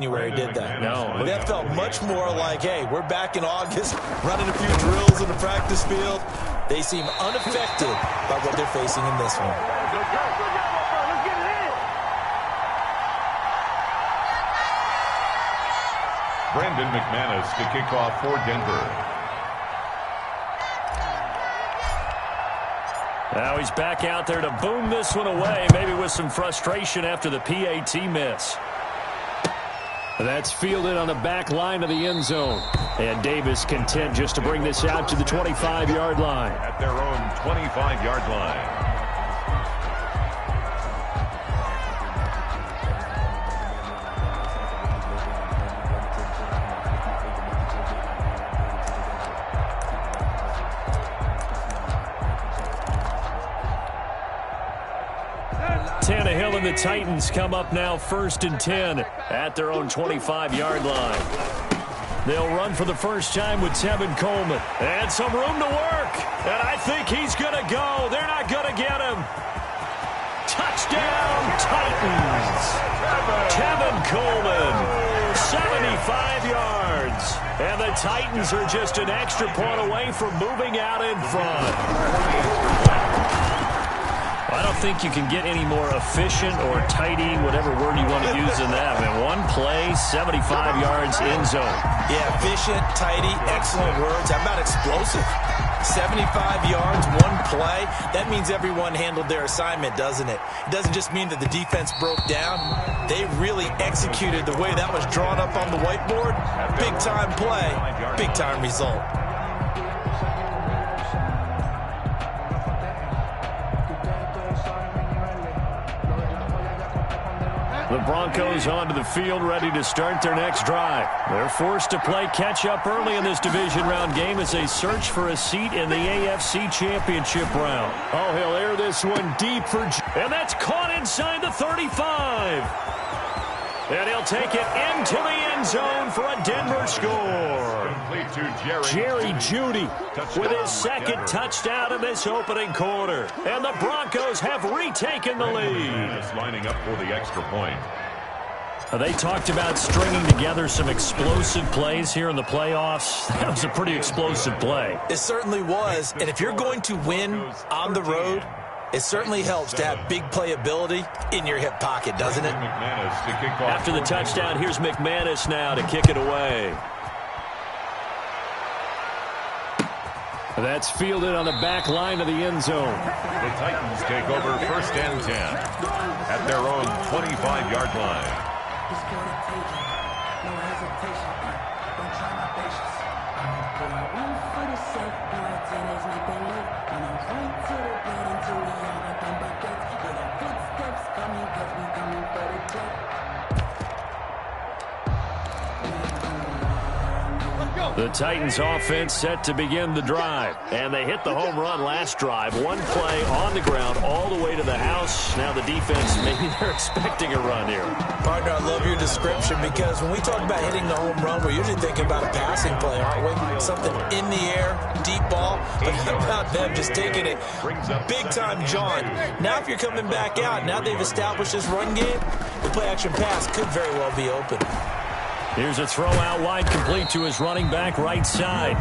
January did that. No. That felt much more like, hey, we're back in August, running a few drills in the practice field. They seem unaffected by what they're facing in this one. Brandon McManus to kick off for Denver. Now he's back out there to boom this one away, maybe with some frustration after the PAT miss. That's fielded on the back line of the end zone. And Davis content just to bring this out to the 25-yard line. At their own 25-yard line. Tannehill and the Titans come up now 1st and 10 at their own 25-yard line. They'll run for the first time with Tevin Coleman. And some room to work. And I think he's going to go. They're not going to get him. Touchdown, Titans. Tevin Coleman, 75 yards. And the Titans are just an extra point away from moving out in front. I don't think you can get any more efficient or tidy, whatever word you want to use in that. I mean, one play, 75 yards in zone. Yeah, efficient, tidy, excellent words. How about explosive? 75 yards, one play. That means everyone handled their assignment, doesn't it? It doesn't just mean that the defense broke down. They really executed the way that was drawn up on the whiteboard. Big-time play, big-time result. The Broncos onto the field, ready to start their next drive. They're forced to play catch-up early in this division round game as they search for a seat in the AFC Championship round. Oh, he'll air this one deep for... And that's caught inside the 35. And he'll take it into the end zone for a Denver score. Jerry Jeudy with his second touchdown in this opening quarter. And the Broncos have retaken the lead. Lining up for the extra point. They talked about stringing together some explosive plays here in the playoffs. That was a pretty explosive play. It certainly was. And if you're going to win on the road, it certainly helps to have big playability in your hip pocket, doesn't it? After the touchdown, here's McManus now to kick it away. That's fielded on the back line of the end zone. The Titans take over 1st and 10 at their own 25-yard line. The Titans offense set to begin the drive. And they hit the home run last drive. One play on the ground all the way to the house. Now the defense, maybe they're expecting a run here. Partner, I love your description because when we talk about hitting the home run, we're usually thinking about a passing play, aren't we? Something in the air, deep ball. But how about them just taking it big-time John? Now if you're coming back out, now they've established this run game, the play-action pass could very well be open. Here's a throw out wide, complete to his running back right side.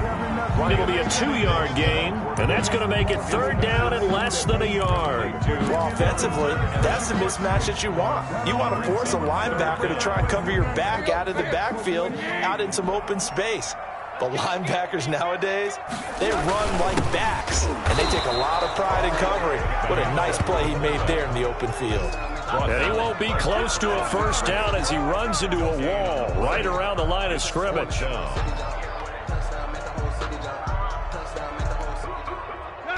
It'll be a 2-yard gain, and that's going to make it 3rd down and less than a yard. Well, offensively, that's the mismatch that you want. You want to force a linebacker to try and cover your back out of the backfield, out in some open space. But linebackers nowadays, they run like backs, and they take a lot of pride in covering. What a nice play he made there in the open field. And he won't be close to a 1st down as he runs into a wall right around the line of scrimmage.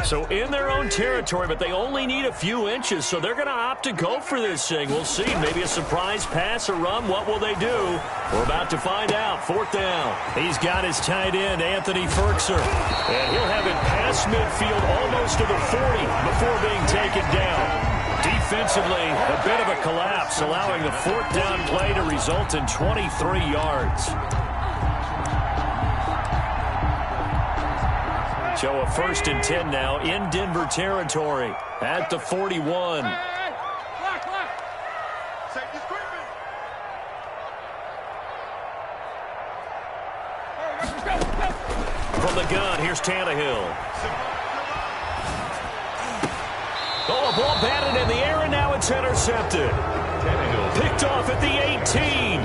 So in their own territory, but they only need a few inches, so they're going to opt to go for this thing. We'll see. Maybe a surprise pass or run. What will they do? We're about to find out. 4th down. He's got his tight end, Anthony Ferkser. And he'll have it past midfield almost to the 40 before being taken down. Defensively, a bit of a collapse, allowing the 4th down play to result in 23 yards. So a 1st and 10 now in Denver territory at the 41. From the gun, here's Tannehill. Oh, a ball batted in the air, and now it's intercepted. Picked off at the 18.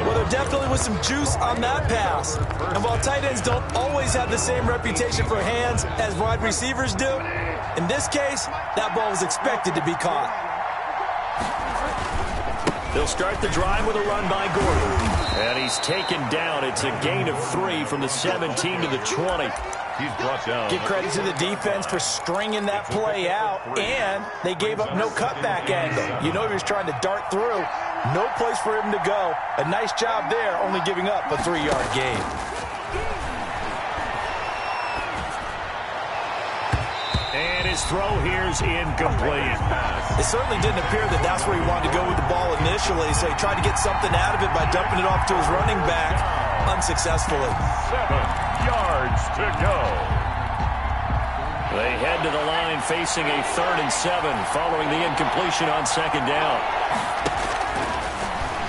Well, there definitely was some juice on that pass. And while tight ends don't always have the same reputation for hands as wide receivers do, in this case, that ball was expected to be caught. They'll start the drive with a run by Gordon. And he's taken down. It's a gain of 3 from the 17 to the 20. He's brought down. Give credit to the defense for stringing that play out, and they gave up no cutback angle. You know he was trying to dart through. No place for him to go. A nice job there, only giving up a 3-yard gain. And his throw here's incomplete. It certainly didn't appear that that's where he wanted to go with the ball initially, so he tried to get something out of it by dumping it off to his running back unsuccessfully. 7 yards to go. They head to the line facing a 3rd and 7 following the incompletion on 2nd down.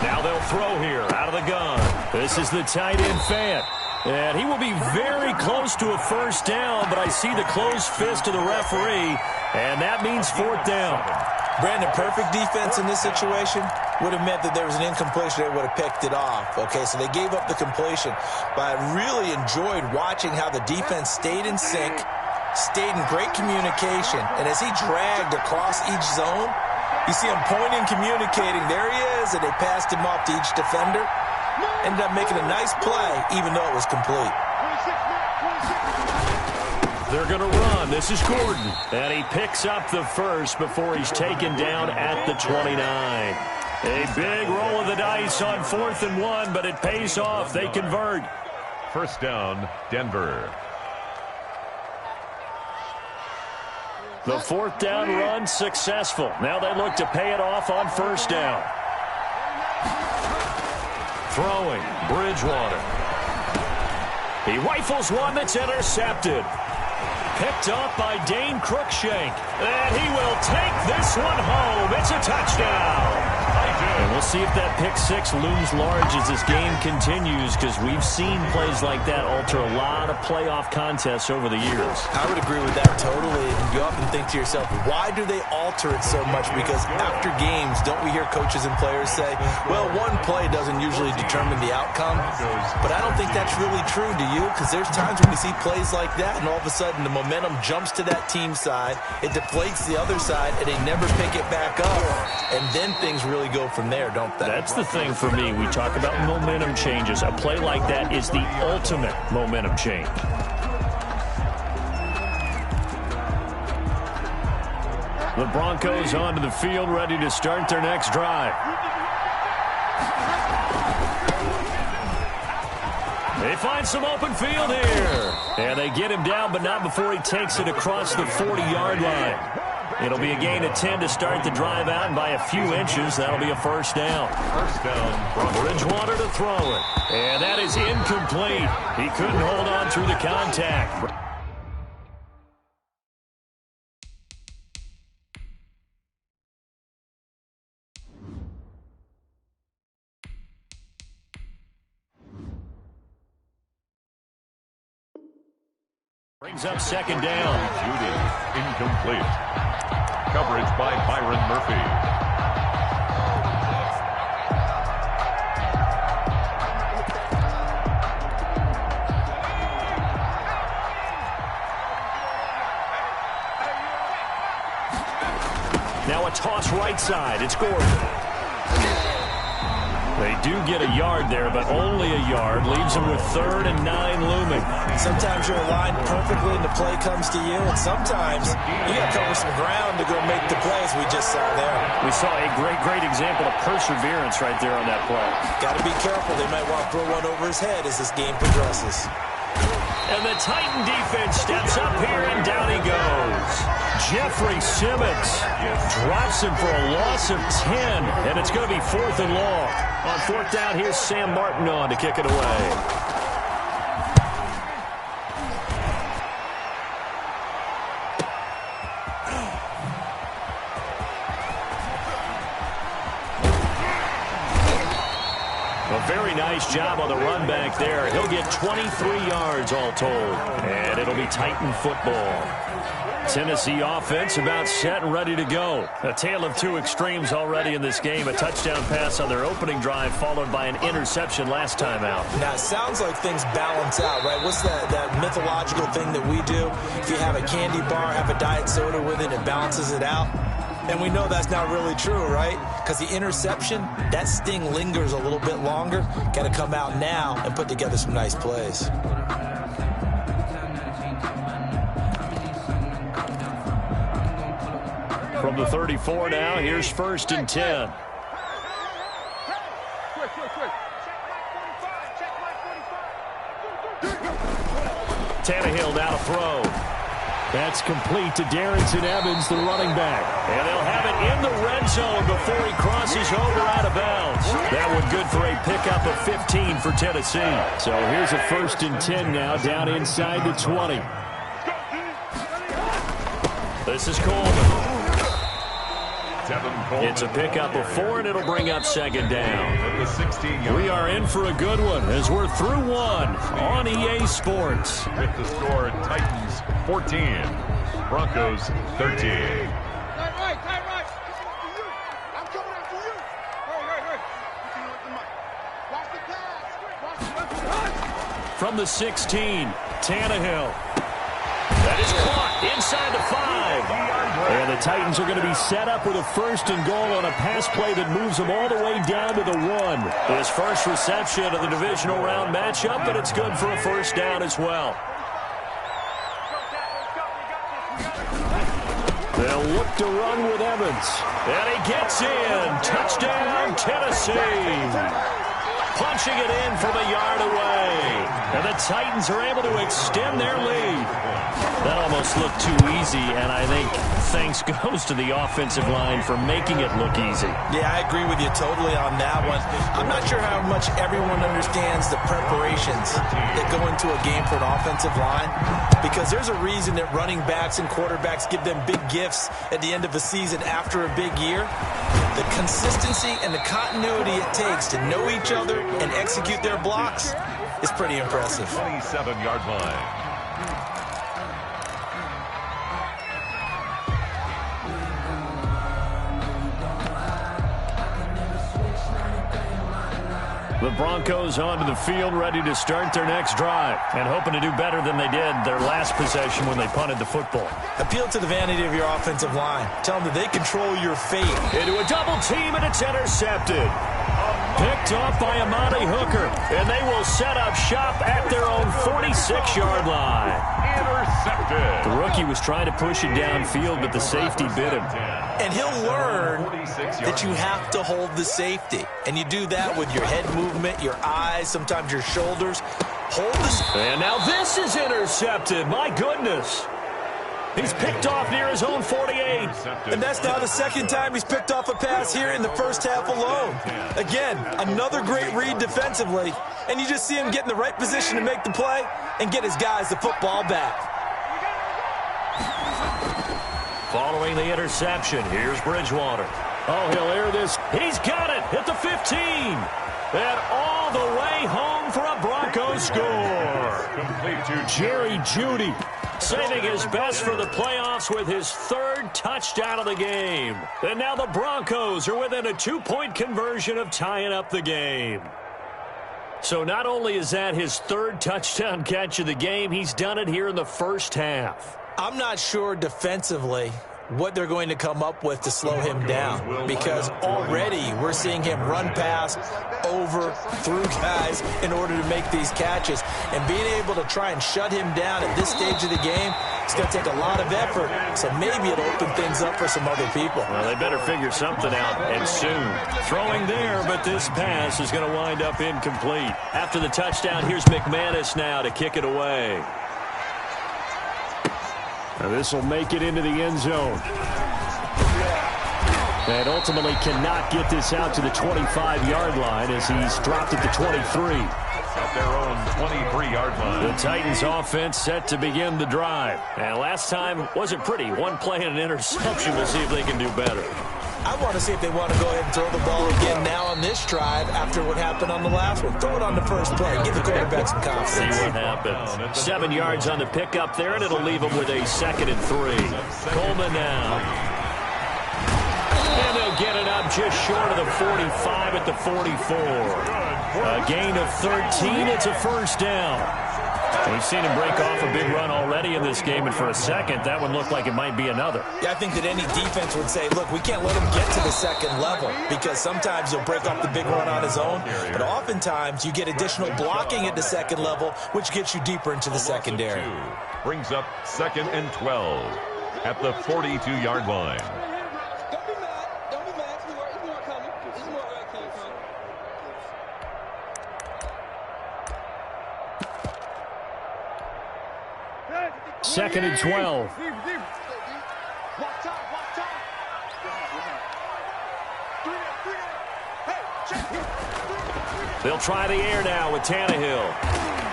Now they'll throw here out of the gun. This is the tight end Fant. And he will be very close to a 1st down, but I see the closed fist of the referee, and that means 4th down. Brandon, perfect defense in this situation would have meant that there was an incompletion. They would have picked it off. Okay, so they gave up the completion. But I really enjoyed watching how the defense stayed in sync, stayed in great communication, and as he dragged across each zone, you see him pointing, communicating. There he is, and they passed him off to each defender. Ended up making a nice play, even though it was complete. They're going to run. This is Gordon. And he picks up the 1st before he's taken down at the 29. A big roll of the dice on 4th and 1, but it pays off. They convert. 1st down, Denver. The 4th down run successful. Now they look to pay it off on 1st down. Throwing, Bridgewater. He rifles one that's intercepted. Picked up by Dane Cruikshank. And he will take this one home. It's a touchdown. And we'll see if that pick 6 looms large as this game continues, because we've seen plays like that alter a lot of playoff contests over the years. I would agree with that totally. And you often think to yourself, why do they alter it so much? Because after games, don't we hear coaches and players say, well, one play doesn't usually determine the outcome. But I don't think that's really true, do you? Because there's times when we see plays like that, and all of a sudden the momentum jumps to that team side, it deflates the other side, and they never pick it back up. And then things really go from there, don't they? That's the thing for me. We talk about momentum changes. A play like that is the ultimate momentum change. The Broncos onto the field, ready to start their next drive. They find some open field here. And they get him down, but not before he takes it across the 40-yard line. It'll be a gain of 10 to start the drive out, and by a few inches, that'll be a 1st down. 1st down from Bridgewater to throw it. And that is incomplete. He couldn't hold on through the contact. Brings up 2nd down. Judy, incomplete. Coverage by Byron Murphy. Now a toss right side. It's Gordon. They do get a yard there, but only a yard. Leaves them with 3rd and 9 looming. Sometimes you're aligned perfectly and the play comes to you, and sometimes you got to cover some ground to go make the plays we just saw there. We saw a great example of perseverance right there on that play. Got to be careful. They might want to throw one over his head as this game progresses. And the Titan defense steps up here, and down he goes. Jeffrey Simmons drops him for a loss of 10, and it's going to be 4th and long. On 4th down, here's Sam Martin on to kick it away. The A very nice job on the run back there. He'll get 23 yards all told. And it'll be Titan football. Tennessee offense about set and ready to go. A tale of two extremes already in this game. A touchdown pass on their opening drive followed by an interception last time out. Now, it sounds like things balance out, right? What's that mythological thing that we do? If you have a candy bar, have a diet soda with it, it balances it out. And we know that's not really true, right? Because the interception, that sting lingers a little bit longer. Got to come out now and put together some nice plays. From the 34 now, here's 1st and 10. Tannehill now to throw. That's complete to Darrington Evans, the running back. And they'll have it in the red zone before he crosses over out of bounds. That one good for a pickup of 15 for Tennessee. So here's a 1st and 10 now, down inside the 20. This is Coleman. It's a pickup of 4, and it'll bring up 2nd down. We are in for a good one as we're through one on EA Sports. With the score, Titans 14, Broncos 13. From the 16, Tannehill. That is caught inside the 5. And the Titans are going to be set up with a 1st and goal on a pass play that moves them all the way down to the 1. His first reception of the divisional round matchup, but it's good for a 1st down as well. They'll look to run with Evans. And he gets in. Touchdown, Tennessee. Punching it in from a yard away. And the Titans are able to extend their lead. That almost looked too easy, and I think thanks goes to the offensive line for making it look easy. Yeah, I agree with you totally on that one. I'm not sure how much everyone understands the preparations that go into a game for an offensive line, because there's a reason that running backs and quarterbacks give them big gifts at the end of a season after a big year. The consistency and the continuity it takes to know each other and execute their blocks is pretty impressive. 27-yard line. The Broncos onto the field, ready to start their next drive, and hoping to do better than they did their last possession when they punted the football. Appeal to the vanity of your offensive line. Tell them that they control your fate. Into a double team, and it's intercepted. Picked off by Amani Hooker, and they will set up shop at their own 46-yard line. Intercepted. The rookie was trying to push it downfield, but the safety bit him. And he'll learn that you have to hold the safety. And you do that with your head movement, your eyes, sometimes your shoulders. Hold the... And now this is intercepted. My goodness. He's picked off near his own 48. And that's now the 2nd time he's picked off a pass here in the first half alone. Again, another great read defensively. And you just see him get in the right position to make the play and get his guys the football back. Following the interception, here's Bridgewater. Oh, he'll air this. He's got it at the 15. And all the way home for a Broncos score. Complete to Jerry Jeudy, saving his best for the playoffs with his 3rd touchdown of the game. And now the Broncos are within a 2-point conversion of tying up the game. So not only is that his 3rd touchdown catch of the game, he's done it here in the first half. I'm not sure defensively what they're going to come up with to slow him down, because already we're seeing him run past, over, through guys in order to make these catches. And being able to try and shut him down at this stage of the game, it's going to take a lot of effort. So maybe it'll open things up for some other people. Well, they better figure something out, and soon. Throwing there, but this pass is going to wind up incomplete. After the touchdown, here's McManus now to kick it away. Now this will make it into the end zone. And ultimately cannot get this out to the 25-yard line as he's dropped at the 23. At their own 23-yard line. The Titans offense set to begin the drive. And last time wasn't pretty. One play and an interception. We'll see if they can do better. I want to see if they want to go ahead and throw the ball again now on this drive after what happened on the last one. Throw it on the first play. Give the quarterback some confidence. See what happens. 7 yards on the pickup there, and it'll leave them with a 2nd and 3. Coleman now. And they'll get it up just short of the 45 at the 44. A gain of 13. It's a first down. We've seen him break off a big run already in this game, and for a second, that one looked like it might be another. Yeah, I think that any defense would say, look, we can't let him get to the second level because sometimes he'll break off the big run on his own, but oftentimes you get additional blocking at the second level, which gets you deeper into the secondary. Brings up 2nd and 12 at the 42-yard line. Don't be mad. There's more coming. There's more where it came from. 2nd and 12. They'll try the air now with Tannehill.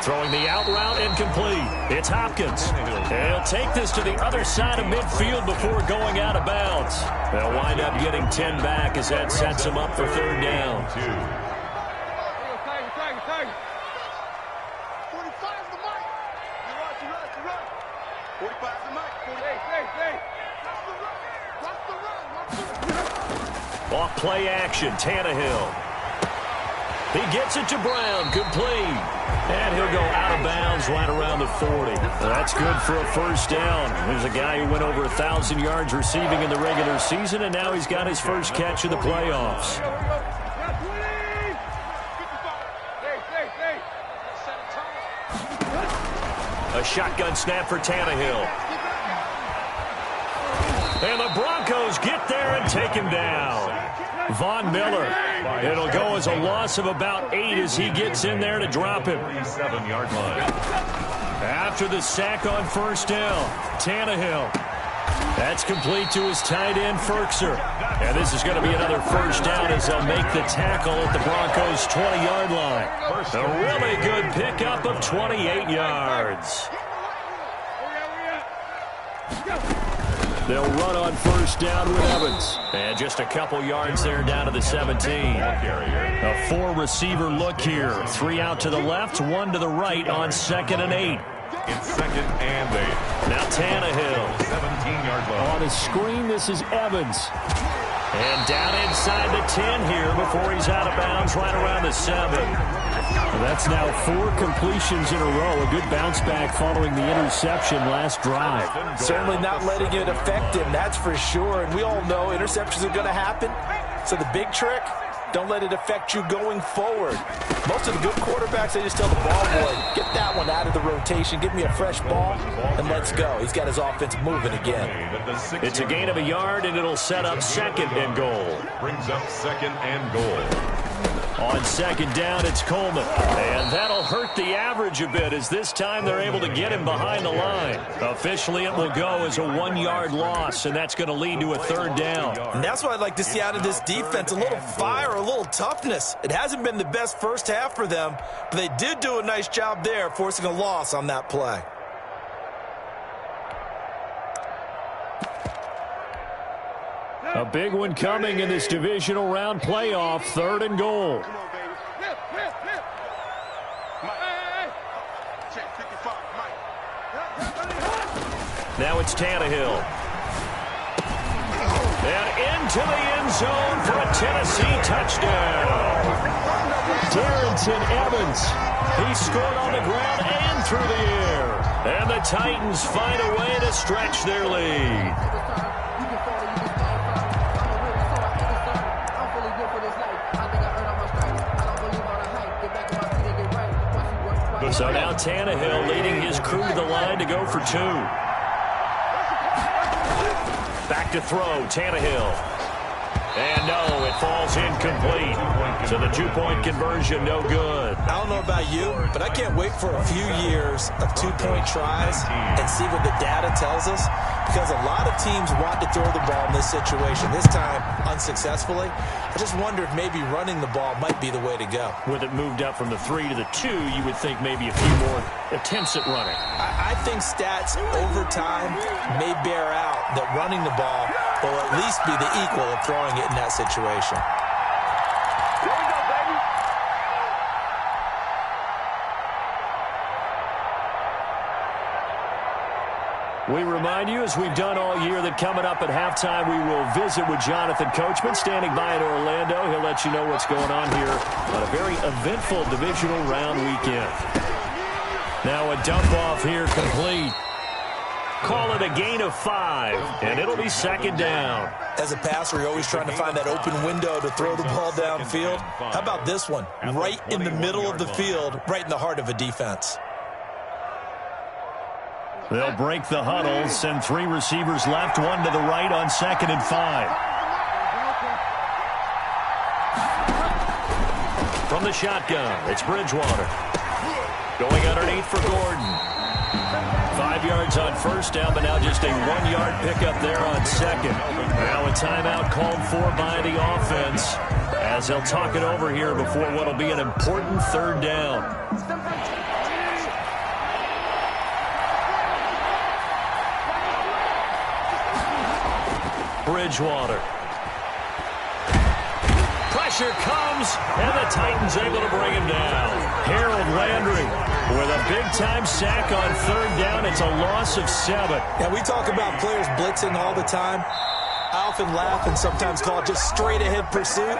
Throwing the out route incomplete. It's Hopkins. He'll take this to the other side of midfield before going out of bounds. They'll wind up getting 10 back as that sets them up for 3rd down. 45's the mic. 48. Off play action, Tannehill. He gets it to Brown, complete. And he'll go out of bounds right around the 40. That's good for a first down. There's a guy who went over 1,000 yards receiving in the regular season, and now he's got his first catch of the playoffs. A shotgun snap for Tannehill. And the Broncos get there and take him down. Von Miller. It'll go as a loss of about 8 as he gets in there to drop him. 7-yard line. After the sack on first down, Tannehill. That's complete to his tight end, Ferkser. And this is going to be another first down as they'll make the tackle at the Broncos' 20-yard line. A really good pickup of 28 yards. They'll run on first down with Evans. And just a couple yards there down to the 17. A 4-receiver look here. 3 out to the left, 1 to the right on 2nd and 8. It's 2nd and 8. Now Tannehill. 17-yard line. On a screen, this is Evans. And down inside the 10 here before he's out of bounds right around the 7. Well, that's now 4 completions in a row. A good bounce back following the interception last drive. Certainly not letting it affect him, that's for sure. And we all know interceptions are going to happen. So the big trick, don't let it affect you going forward. Most of the good quarterbacks, they just tell the ball boy, get that one out of the rotation, give me a fresh ball, and let's go. He's got his offense moving again. It's a gain of a yard, and it'll set up 2nd and goal. Brings up 2nd and goal. On 2nd down, it's Coleman. And that'll hurt the average a bit as this time they're able to get him behind the line. Officially, it will go as a 1-yard loss, and that's going to lead to a 3rd down. And that's what I'd like to see out of this defense, a little fire, a little toughness. It hasn't been the best first half for them, but they did do a nice job there, forcing a loss on that play. A big one coming in this divisional round playoff, 3rd and goal. Come on, baby. Whip. Mike. Check 55, Mike. Now it's Tannehill. And into the end zone for a Tennessee touchdown. Darrington Evans. He scored on the ground and through the air. And the Titans find a way to stretch their lead. So now Tannehill leading his crew to the line to go for 2. Back to throw, Tannehill. And no, it falls incomplete. So the 2-point conversion, no good. I don't know about you, but I can't wait for a few years of 2-point tries and see what the data tells us. Because a lot of teams want to throw the ball in this situation. This time, unsuccessfully. I just wonder if maybe running the ball might be the way to go. With it moved up from the 3 to the 2, you would think maybe a few more attempts at running. I think stats over time may bear out that running the ball will at least be the equal of throwing it in that situation. We remind you, as we've done all year, that coming up at halftime, we will visit with Jonathan Coachman, standing by in Orlando. He'll let you know what's going on here on a very eventful divisional round weekend. Now a dump-off here complete. Call it a gain of 5, and it'll be second down. As a passer, you're always trying to find that open window to throw the ball downfield. How about this one? Right in the middle of the field, right in the heart of a defense. They'll break the huddle, send 3 receivers left, 1 to the right on 2nd and 5. From the shotgun, it's Bridgewater. Going underneath for Gordon. 5 yards on first down, but now just a 1-yard pickup there on second. Now a timeout called for by the offense as they'll talk it over here before what will be an important third down. Bridgewater. Pressure comes, and the Titans able to bring him down. Harold Landry with a big-time sack on third down. It's a loss of 7. Yeah, we talk about players blitzing all the time. I often laugh and sometimes call it just straight-ahead pursuit.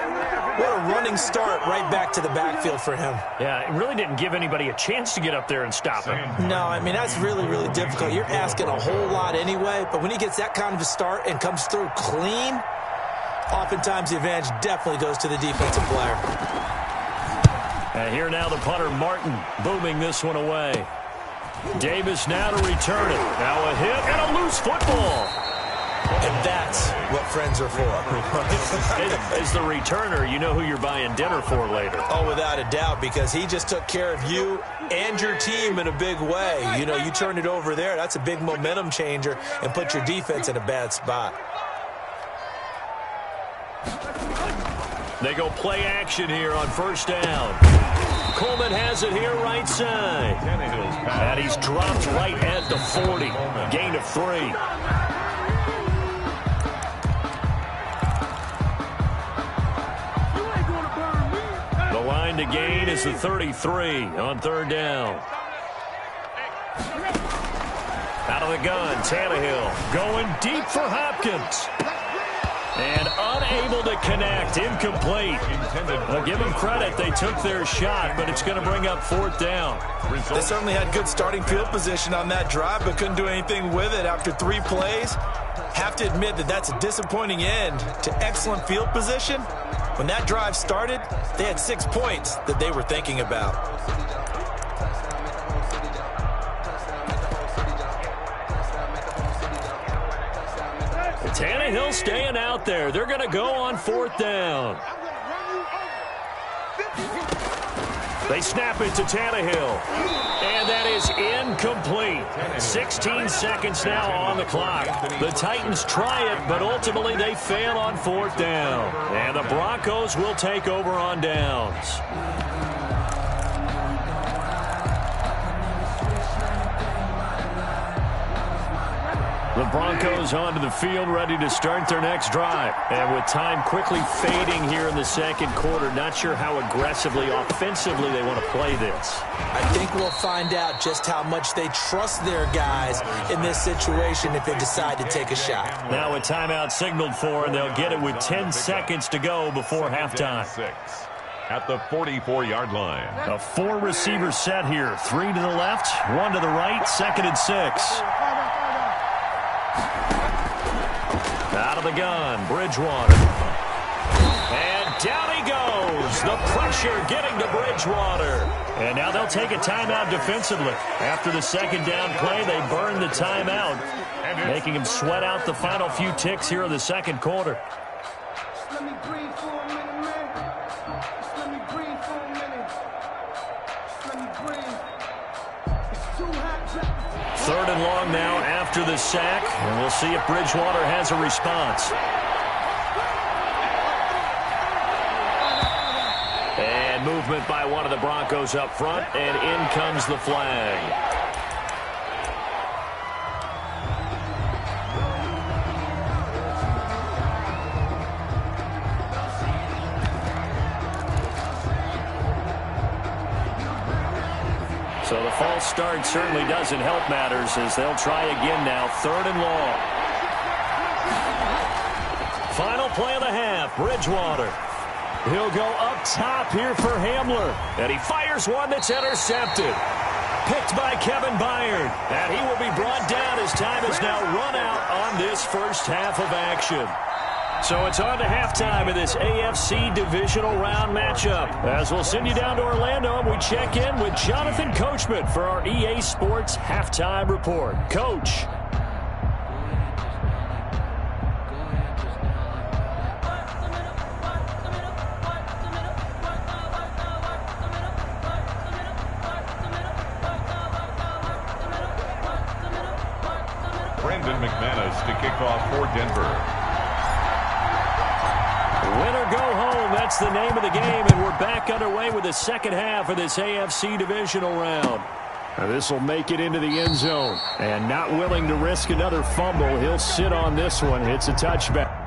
What a running start right back to the backfield for him. Yeah, it really didn't give anybody a chance to get up there and stop him. No, I mean, that's really, really difficult. You're asking a whole lot anyway, but when he gets that kind of a start and comes through clean, oftentimes the advantage definitely goes to the defensive player. And here now the punter, Martin, booming this one away. Davis now to return it. Now a hit and a loose football. And that's what friends are for. As the returner, you know who you're buying dinner for later. Oh, without a doubt, because he just took care of you and your team in a big way. You know, you turned it over there. That's a big momentum changer and put your defense in a bad spot. They go play action here on first down. Coleman has it here right side. And he's dropped right at the 40. Gain of 3. The line to gain is the 33 on third down. Out of the gun, Tannehill going deep for Hopkins. And unable to connect, incomplete. I'll give them credit, they took their shot, but it's going to bring up fourth down. They certainly had good starting field position on that drive, but couldn't do anything with it after 3 plays. Have to admit that that's a disappointing end to excellent field position. When that drive started, they had 6 points that they were thinking about. Tannehill staying out there. They're going to go on fourth down. They snap it to Tannehill. And that is incomplete. 16 seconds now on the clock. The Titans try it, but ultimately they fail on fourth down. And the Broncos will take over on downs. The Broncos onto the field, ready to start their next drive. And with time quickly fading here in the second quarter, not sure how aggressively, offensively they want to play this. I think we'll find out just how much they trust their guys in this situation if they decide to take a shot. Now a timeout signaled for, and they'll get it with 10 seconds to go before halftime. At the 44-yard line. A 4-receiver set here. 3 to the left, 1 to the right, 2nd and 6. Out of the gun, Bridgewater. And down he goes. The pressure getting to Bridgewater. And now they'll take a timeout defensively. After the second down play, they burn the timeout, making him sweat out the final few ticks here in the second quarter. Let me breathe for a minute, man. Just let me breathe for a minute. Just let me breathe. It's too hot. 3rd and long now after the sack, and we'll see if Bridgewater has a response. And movement by one of the Broncos up front, and in comes the flag. So the false start certainly doesn't help matters as they'll try again now, 3rd and long. Final play of the half, Bridgewater. He'll go up top here for Hamler. And he fires one that's intercepted. Picked by Kevin Byard. And he will be brought down as time is now run out on this first half of action. So it's on to halftime of this AFC divisional round matchup. As we'll send you down to Orlando, and we check in with Jonathan Coachman for our EA Sports Halftime Report. Coach. McManus to kick off for Denver. Win or go home, that's the name of the game, and we're back underway with the second half of this AFC divisional round. Now this will make it into the end zone, and not willing to risk another fumble, he'll sit on this one. It's a touchback.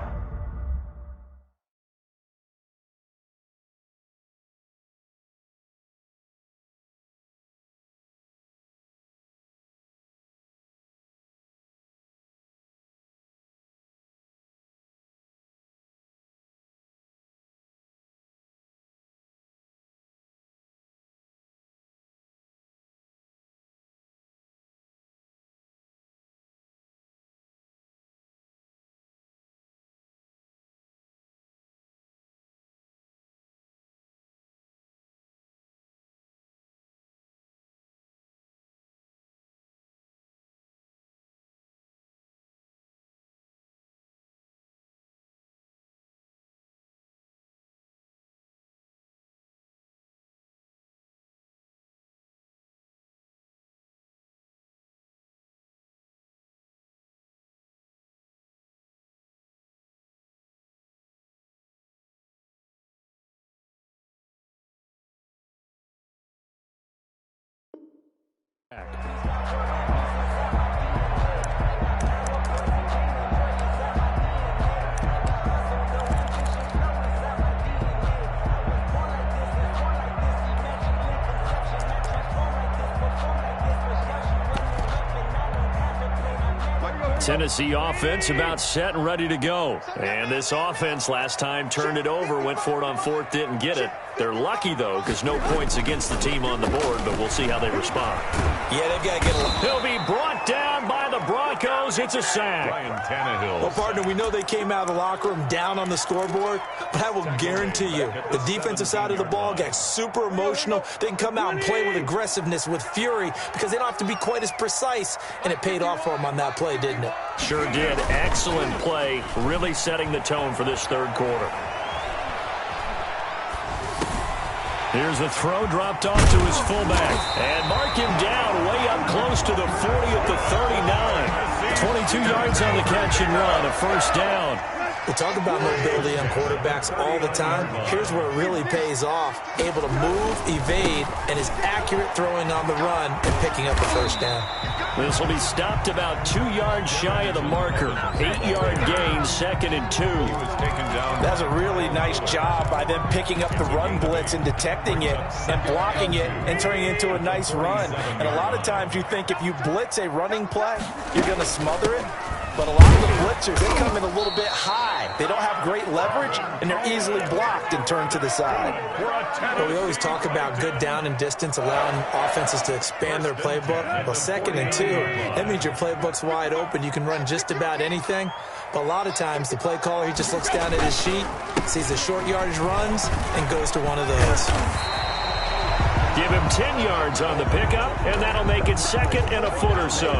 Tennessee offense about set and ready to go. And this offense last time turned it over, went for it on 4th, didn't get it. They're lucky, though, because no points against the team on the board, but we'll see how they respond. Yeah, they've got to get a... He'll be brought down by the Broncos. It's a sack. Ryan Tannehill. Well, partner, we know they came out of the locker room down on the scoreboard, but I will guarantee you the defensive side of the ball got super emotional. They can come out and play with aggressiveness, with fury, because they don't have to be quite as precise, and it paid off for them on that play, didn't it? Sure did. Excellent play, really setting the tone for this third quarter. Here's the throw, dropped off to his fullback. And mark him down way up close to the 40 at the 39. 22 yards on the catch and run, a first down. We talk about mobility on quarterbacks all the time. Here's where it really pays off. Able to move, evade, and is accurate throwing on the run and picking up the first down. This will be stopped about 2 yards shy of the marker. 8-yard gain, 2nd and 2. He was taken down. That's a really nice job by them picking up the run blitz and detecting it and blocking it and turning it into a nice run. And a lot of times you think if you blitz a running play, you're going to smother it. But a lot of the blitzers, they come in a little bit high. They don't have great leverage, and they're easily blocked and turned to the side. But we always talk about good down and distance, allowing offenses to expand their playbook. Well, 2nd and 2, that means your playbook's wide open. You can run just about anything. But a lot of times, the play caller, he just looks down at his sheet, sees the short yardage runs, and goes to one of those. Give him 10 yards on the pickup, and that'll make it 2nd and a foot or so.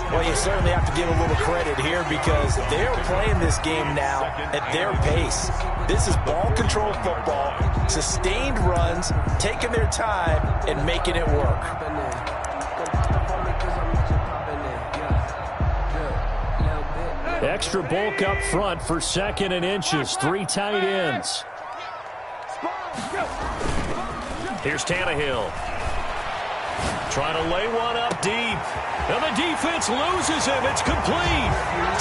Well, you certainly have to give a little credit here because they're playing this game now at their pace. This is ball control football, sustained runs, taking their time, and making it work. Extra bulk up front for 2nd and inches, 3 tight ends. Here's Tannehill. Trying to lay one up deep. And the defense loses him. It's complete.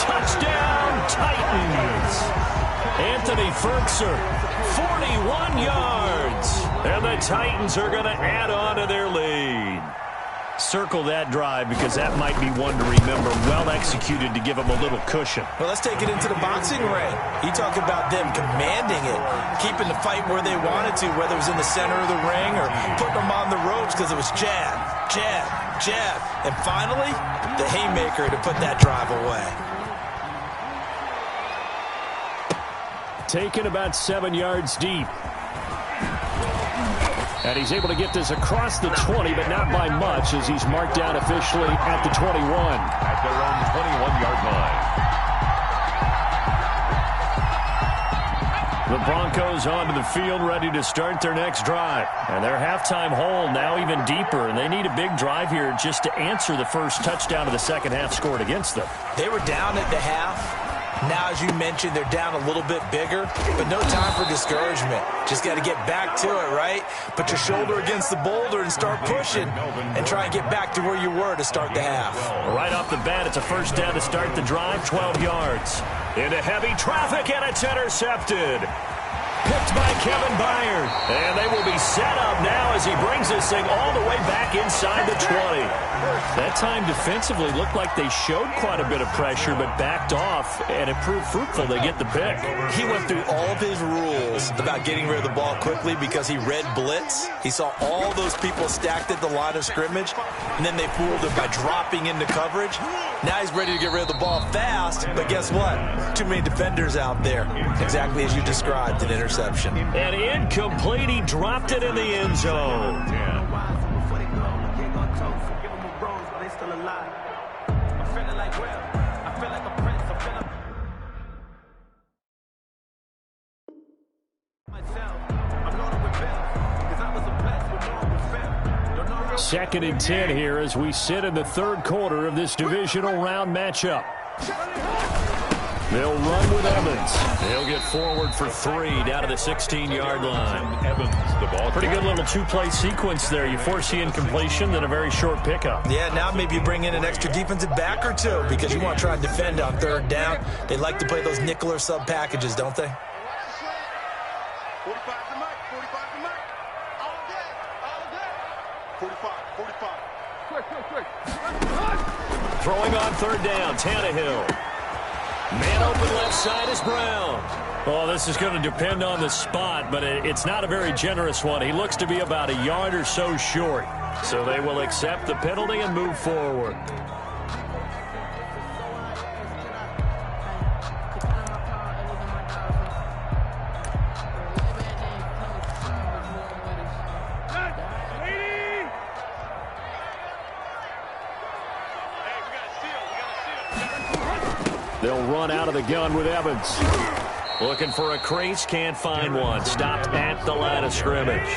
Touchdown, Titans. Anthony Ferkser, 41 yards. And the Titans are going to add on to their lead. circle that drive because that might be one to remember. Well executed to give them a little cushion. Well, let's take it into the boxing ring. You talk about them commanding it, keeping the fight where they wanted to, whether it was in the center of the ring or putting them on the ropes because it was jab, jab, jab. And finally, the haymaker to put that drive away. Taken about 7 yards deep. And he's able to get this across the 20, but not by much as he's marked down officially at the 21. At their own 21-yard line. The Broncos onto the field ready to start their next drive. And their halftime hole now even deeper, and they need a big drive here just to answer the first touchdown of the second half scored against them. They were down at the half. Now, as you mentioned, they're down a little bit bigger, but no time for discouragement. Just got to get back to it, right? Put your shoulder against the boulder and start pushing and try and get back to where you were to start the half. Right off the bat, it's a first down to start the drive, 12 yards. Into heavy traffic, and it's intercepted. Picked by Kevin Byard. And they will be set up now as he brings this thing all the way back inside the 20. That time defensively looked like they showed quite a bit of pressure but backed off, and it proved fruitful. They get the pick. He went through all of his rules about getting rid of the ball quickly because he read blitz. He saw all those people stacked at the line of scrimmage, and then they fooled him by dropping into coverage. Now he's ready to get rid of the ball fast, but guess what? Too many defenders out there. Exactly as you described, an interception. And incomplete, he dropped it in the end zone. Second and 10 here as we sit in the third quarter of this divisional round matchup. They'll run with Evans. He'll get forward for 3 down to the 16-yard line. Evans, the ball. Pretty good little two-play sequence there. You force the incompletion, then a very short pickup. Yeah, now maybe you bring in an extra defensive back or two because you want to try and defend on third down. They like to play those nickel or sub packages, don't they? 45 to Mike, 45 to Mike. All day, all day. 45. Quick. Throwing on third down, Tannehill. Man open left side is Brown. Oh, this is going to depend on the spot, but it's not a very generous one. He looks to be about a yard or so short. So they will accept the penalty and move forward. They'll run out of the gun with Evans. Looking for a crease, can't find one. Stopped at the line of scrimmage.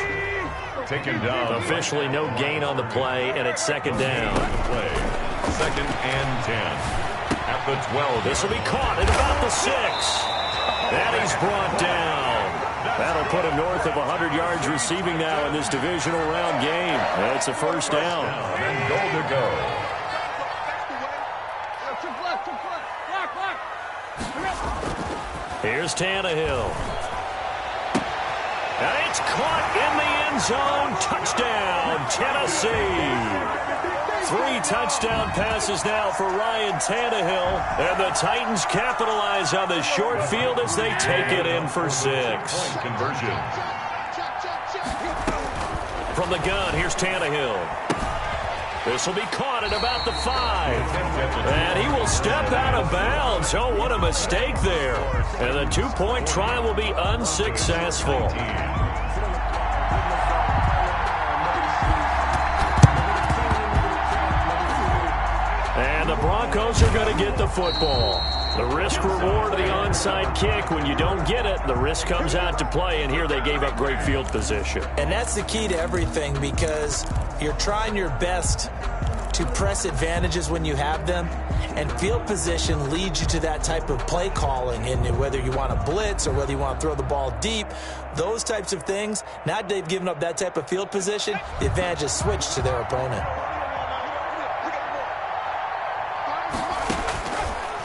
Taken down. Officially no gain on the play, and it's second down. Second and 10. At the 12. This will be caught at about the 6. And he's brought down. That'll put him north of 100 yards receiving now in this divisional round game. That's a first down. And goal to go. Here's Tannehill. And it's caught in the end zone. Touchdown, Tennessee. 3 touchdown passes now for Ryan Tannehill. And the Titans capitalize on the short field as they take it in for 6. Conversion. From the gun, here's Tannehill. This will be caught at about the 5. And he will step out of bounds. Oh, what a mistake there. And the 2-point try will be unsuccessful. And the Broncos are going to get the football. The risk-reward of the onside kick. When you don't get it, the risk comes out to play. And here they gave up great field position. And that's the key to everything because you're trying your best to press advantages when you have them, and field position leads you to that type of play calling, and whether you want to blitz or whether you want to throw the ball deep, those types of things. Now that they've given up that type of field position, the advantage is switched to their opponent.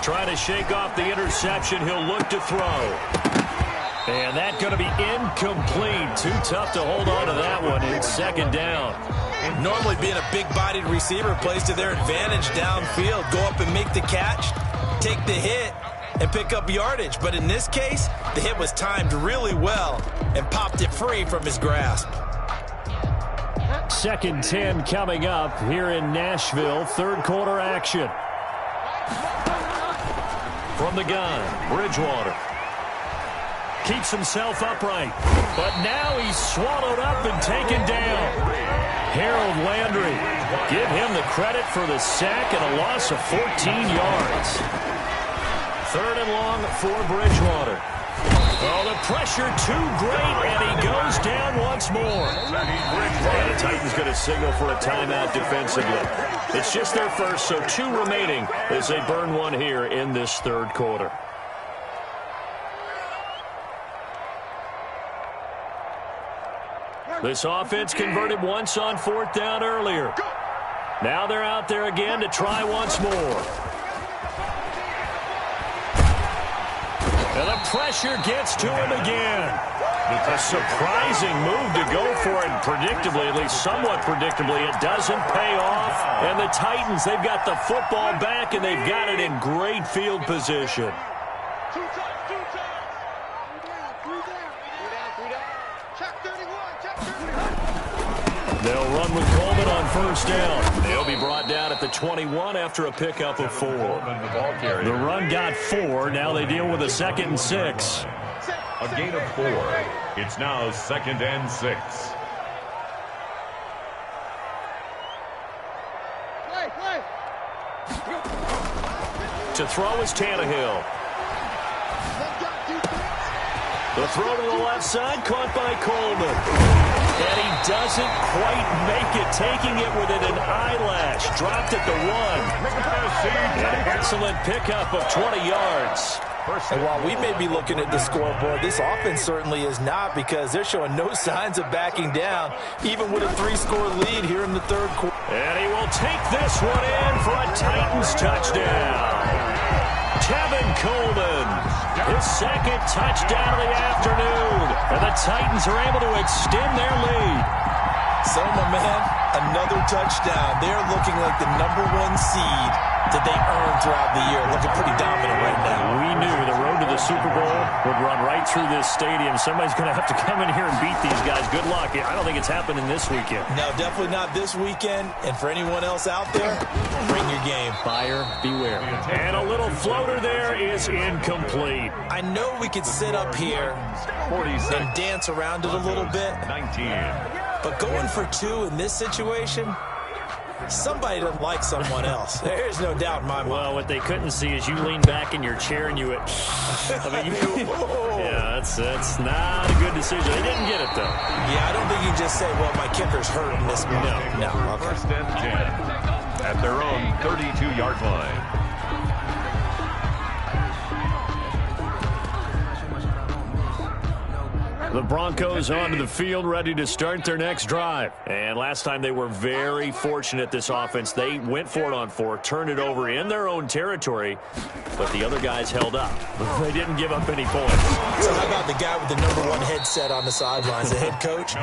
Trying to shake off the interception. He'll look to throw. And that's going to be incomplete. Too tough to hold on to that one. It's second down. Normally being a big-bodied receiver plays to their advantage downfield. Go up and make the catch, take the hit, and pick up yardage. But in this case, the hit was timed really well and popped it free from his grasp. 2nd and 10 coming up here in Nashville. Third quarter action. From the gun, Bridgewater. Keeps himself upright. But now he's swallowed up and taken down. Harold Landry. Give him the credit for the sack and a loss of 14 yards. 3rd and long for Bridgewater. Oh, the pressure too great, and he goes down once more. And the Titans going to signal for a timeout defensively. It's just their first, so 2 remaining as they burn one here in this third quarter. This offense converted once on 4th down earlier. Now they're out there again to try once more. And the pressure gets to him again. A surprising move to go for it. Predictably, at least somewhat predictably, it doesn't pay off. And the Titans, they've got the football back, and they've got it in great field position. They'll run with Coleman on 1st down. They'll be brought down at the 21 after a pickup of 4. The run got 4. Now they deal with a 2nd and 6. A gain of 4. It's now 2nd and 6. To throw is Tannehill. The throw to the left side, caught by Coleman. And he doesn't quite make it, taking it within an eyelash. Dropped at the 1. An excellent pickup of 20 yards. And while we may be looking at the scoreboard, this offense certainly is not, because they're showing no signs of backing down, even with a 3-score lead here in the third quarter. And he will take this one in for a Titans touchdown. Tevin Coleman, his 2nd touchdown of the afternoon. And the Titans are able to extend their lead. So, my man, another touchdown. They're looking like the #1 seed that they earned throughout the year. Looking pretty dominant right now. We knew the road to the Super Bowl would run right through this stadium. Somebody's going to have to come in here and beat these guys. Good luck. I don't think it's happening this weekend. No, definitely not this weekend. And for anyone else out there, bring your game. Buyer beware. And a little floater there is incomplete. I know we could sit up here and dance around it a little bit. 19. But going for 2 in this situation, somebody doesn't like someone else. There's no doubt in my mind. Well, what they couldn't see is you lean back in your chair and you went, yeah, that's not a good decision. They didn't get it, though. Yeah, I don't think you can just say, well, my kicker's hurt in this moment. No. Okay. 1st and 10 at their own 32-yard line. The Broncos onto the field, ready to start their next drive. And last time they were very fortunate, this offense. They went for it on 4, turned it over in their own territory, but the other guys held up. They didn't give up any points. So how about the guy with the #1 headset on the sidelines, the head coach?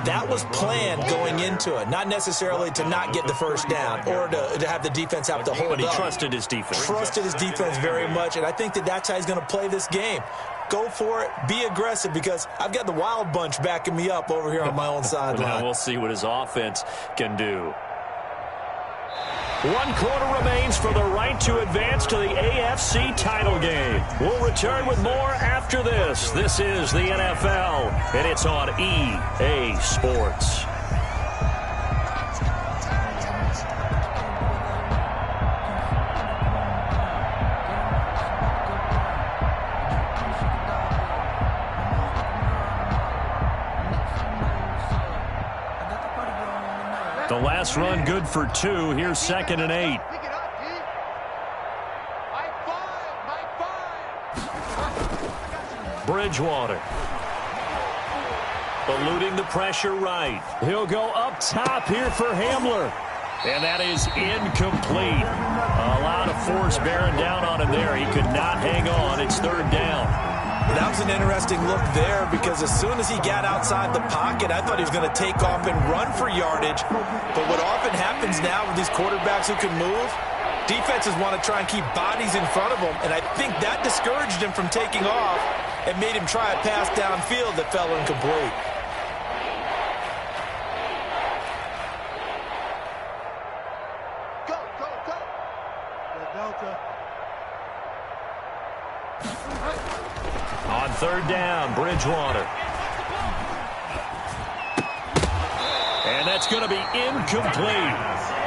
That was planned going into it. Not necessarily to not get the 1st down or to have the defense have to hold But he up. trusted his defense. Trusted his defense very much, and I think that's how he's going to play this game. Go for it. Be aggressive, because I've got the Wild Bunch backing me up over here on my own sideline. Now we'll see what his offense can do. 1 quarter remains for the right to advance to the AFC title game. We'll return with more after this. This is the NFL, and it's on EA Sports. The last run good for 2. Here's 2nd and 8. Bridgewater. Eluding the pressure right. He'll go up top here for Hamler. And that is incomplete. A lot of force bearing down on him there. He could not hang on. It's 3rd down. That was an interesting look there because as soon as he got outside the pocket, I thought he was going to take off and run for yardage. But what often happens now with these quarterbacks who can move, defenses want to try and keep bodies in front of him, and I think that discouraged him from taking off and made him try a pass downfield that fell incomplete. On third down, Bridgewater. And that's going to be incomplete.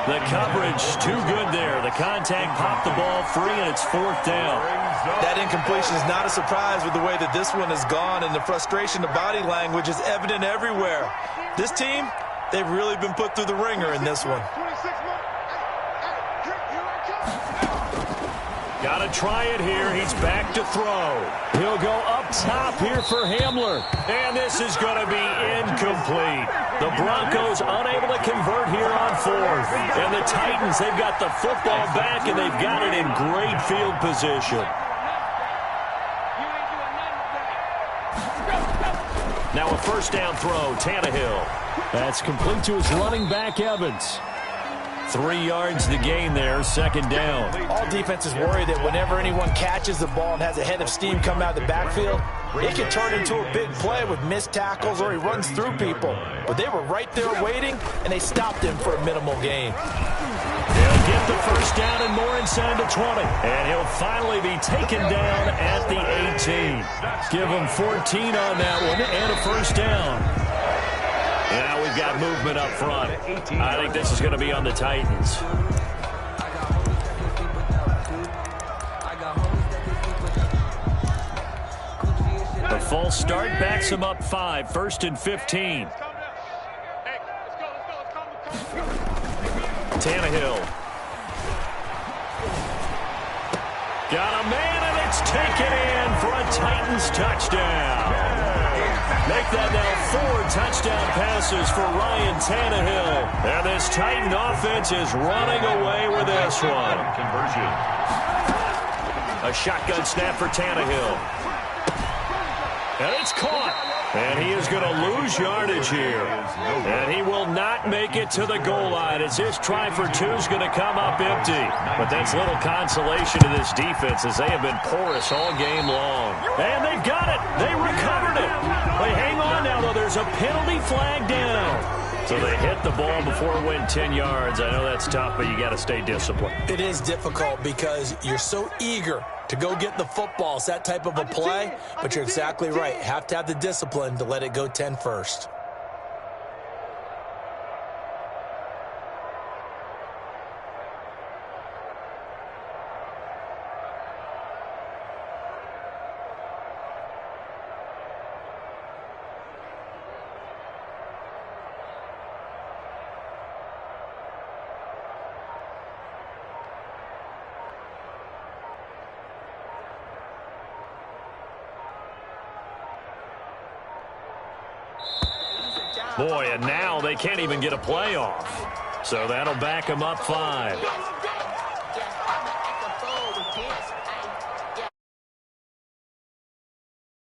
The coverage too good there. The contact popped the ball free, and it's fourth down. That incompletion is not a surprise with the way that this one has gone, and the frustration of body language is evident everywhere. This team, they've really been put through the ringer in this one. Got to try it here. He's back to throw. He'll go up top here for Hamler. And this is going to be incomplete. The Broncos unable to convert here on fourth. And the Titans, they've got the football back, and they've got it in great field position. Now a first down throw, Tannehill. That's complete to his running back, Evans. 3 yards to gain there, second down. All defenses worry that whenever anyone catches the ball and has a head of steam come out of the backfield, it can turn into a big play with missed tackles or he runs through people. But they were right there waiting, and they stopped him for a minimal gain. He'll get the first down and more inside the 20. And he'll finally be taken down at the 18. Give him 14 on that one and a first down. Now we've got movement up front. I think this is going to be on the Titans. The false start backs him up 5, first and 15. Tannehill. Got a man, and it's taken in for a Titans touchdown. Make that now 4 touchdown passes for Ryan Tannehill. And this Titan offense is running away with this one. Conversion. A shotgun snap for Tannehill. And it's caught. And he is going to lose yardage here. And he will not make it to the goal line as his try for 2 is going to come up empty. But that's little consolation to this defense as they have been porous all game long. And they've got it. They recovered it. They hang on now, though. There's a penalty flag down. So they hit the ball before it went 10 yards. I know that's tough, but you got to stay disciplined. It is difficult because you're so eager to go get the football. It's that type of a play, but you're exactly right. Have to have the discipline to let it go 10 first. Boy, and now they can't even get a play off. So that'll back them up 5.